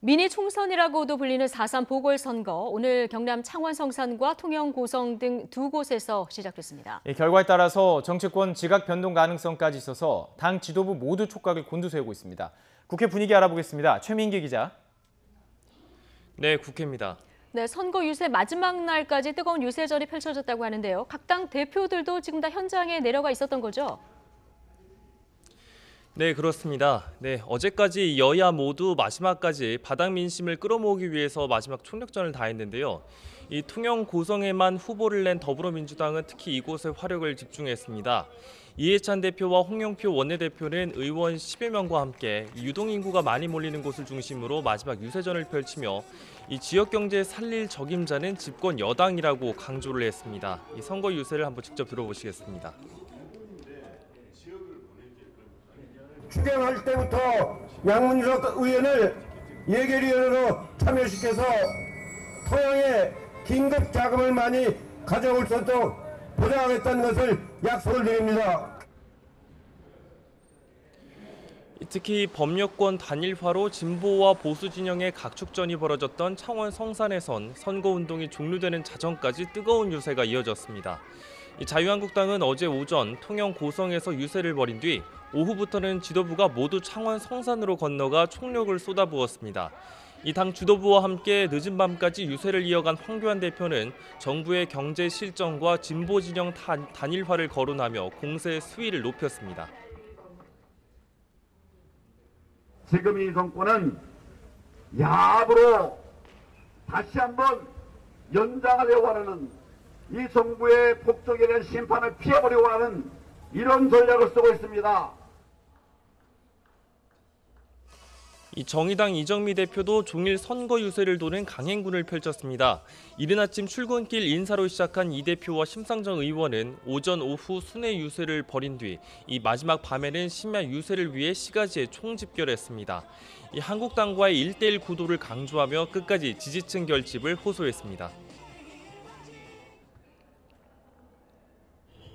미니 총선이라고도 불리는 4.3 보궐선거, 오늘 경남 창원 성산과 통영 고성 등 두 곳에서 시작됐습니다. 결과에 따라서 정치권 지각 변동 가능성까지 있어서 당 지도부 모두 촉각을 곤두세우고 있습니다. 국회 분위기 알아보겠습니다. 최민기 기자. 네, 국회입니다. 네, 선거 유세 마지막 날까지 뜨거운 유세전이 펼쳐졌다고 하는데요. 각 당 대표들도 지금 다 현장에 내려가 있었던 거죠? 네, 그렇습니다. 네, 어제까지 여야 모두 마지막까지 바닥 민심을 끌어모으기 위해서 마지막 총력전을 다했는데요. 이 통영 고성에만 후보를 낸 더불어민주당은 특히 이곳에 화력을 집중했습니다. 이해찬 대표와 홍영표 원내대표는 의원 10여 명과 함께 유동인구가 많이 몰리는 곳을 중심으로 마지막 유세전을 펼치며 이 지역 경제 살릴 적임자는 집권 여당이라고 강조를 했습니다. 이 선거 유세를 한번 직접 들어보시겠습니다. 추경할 때부터 양문석 의원을 예결위원으로 참여시켜서 통영에 긴급 자금을 많이 가져올 수 있도록 보장하겠다는 것을 약속을 드립니다. 특히 법여권 단일화로 진보와 보수 진영의 각축전이 벌어졌던 창원 성산에선 선거운동이 종료되는 자정까지 뜨거운 유세가 이어졌습니다. 자유한국당은 어제 오전 통영 고성에서 유세를 벌인 뒤 오후부터는 지도부가 모두 창원 성산으로 건너가 총력을 쏟아부었습니다. 이 당 지도부와 함께 늦은 밤까지 유세를 이어간 황교안 대표는 정부의 경제 실정과 진보 진영 단일화를 거론하며 공세의 수위를 높였습니다. 지금 이 정권은 야합으로 다시 한번 연장하려고 하는 이 정부의 폭력에 대한 심판을 피해보려고 하는 이런 전략을 쓰고 있습니다. 이 정의당 이정미 대표도 종일 선거 유세를 도는 강행군을 펼쳤습니다. 이른 아침 출근길 인사로 시작한 이 대표와 심상정 의원은 오전 오후 순회 유세를 벌인 뒤 이 마지막 밤에는 심야 유세를 위해 시가지에 총집결했습니다. 이 한국당과의 1대1 구도를 강조하며 끝까지 지지층 결집을 호소했습니다.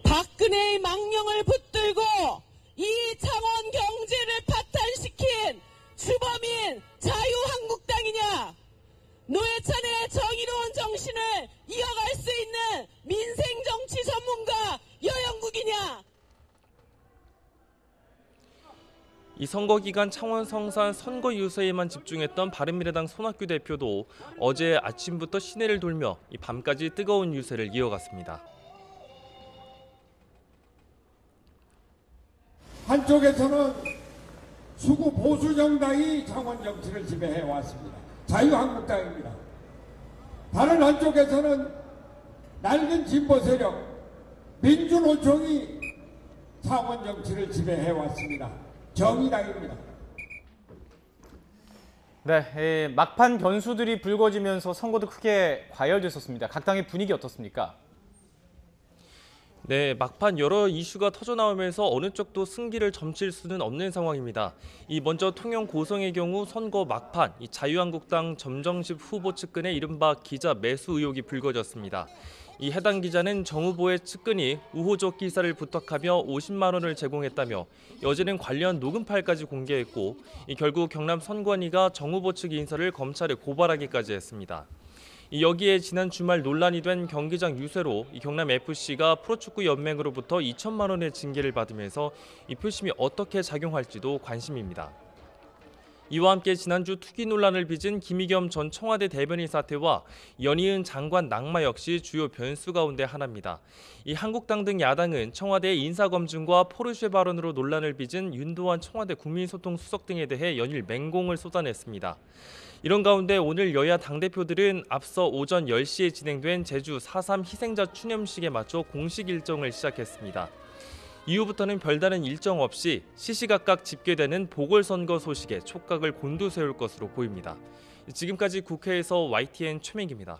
박근혜의 망령을 붙들고 이 창원 경제를 파탄시킨 주범인 자유한국당이냐, 노회찬의 정의로운 정신을 이어갈 수 있는 민생정치 전문가 여영국이냐. 이 선거 기간 창원 성산 선거 유세에만 집중했던 바른미래당 손학규 대표도 어제 아침부터 시내를 돌며 이 밤까지 뜨거운 유세를 이어갔습니다. 한쪽에서는 수구 보수 정당이 창원 정치를 지배해 왔습니다. 자유한국당입니다. 다른 한쪽에서는 낡은 진보 세력 민주노총이 창원 정치를 지배해 왔습니다. 정의당입니다. 네, 막판 변수들이 불거지면서 선거도 크게 과열됐었습니다. 각 당의 분위기 어떻습니까? 네, 막판 여러 이슈가 터져나오면서 어느 쪽도 승기를 점칠 수는 없는 상황입니다. 이 먼저 통영 고성의 경우 선거 막판 이 자유한국당 점정식 후보 측근의 이른바 기자 매수 의혹이 불거졌습니다. 이 해당 기자는 정 후보의 측근이 우호적 기사를 부탁하며 50만 원을 제공했다며 여제는 관련 녹음 파일까지 공개했고 결국 경남 선관위가 정 후보 측 인사를 검찰에 고발하기까지 했습니다. 여기에 지난 주말 논란이 된 경기장 유세로 경남FC가 프로축구 연맹으로부터 2천만 원의 징계를 받으면서 이 표심이 어떻게 작용할지도 관심입니다. 이와 함께 지난주 투기 논란을 빚은 김의겸 전 청와대 대변인 사태와 연이은 장관 낙마 역시 주요 변수 가운데 하나입니다. 이 한국당 등 야당은 청와대의 인사검증과 포르쉐 발언으로 논란을 빚은 윤도환 청와대 국민소통수석 등에 대해 연일 맹공을 쏟아냈습니다. 이런 가운데 오늘 여야 당대표들은 앞서 오전 10시에 진행된 제주 4.3 희생자 추념식에 맞춰 공식 일정을 시작했습니다. 이후부터는 별다른 일정 없이 시시각각 집계되는 보궐선거 소식에 촉각을 곤두세울 것으로 보입니다. 지금까지 국회에서 YTN 최민기입니다.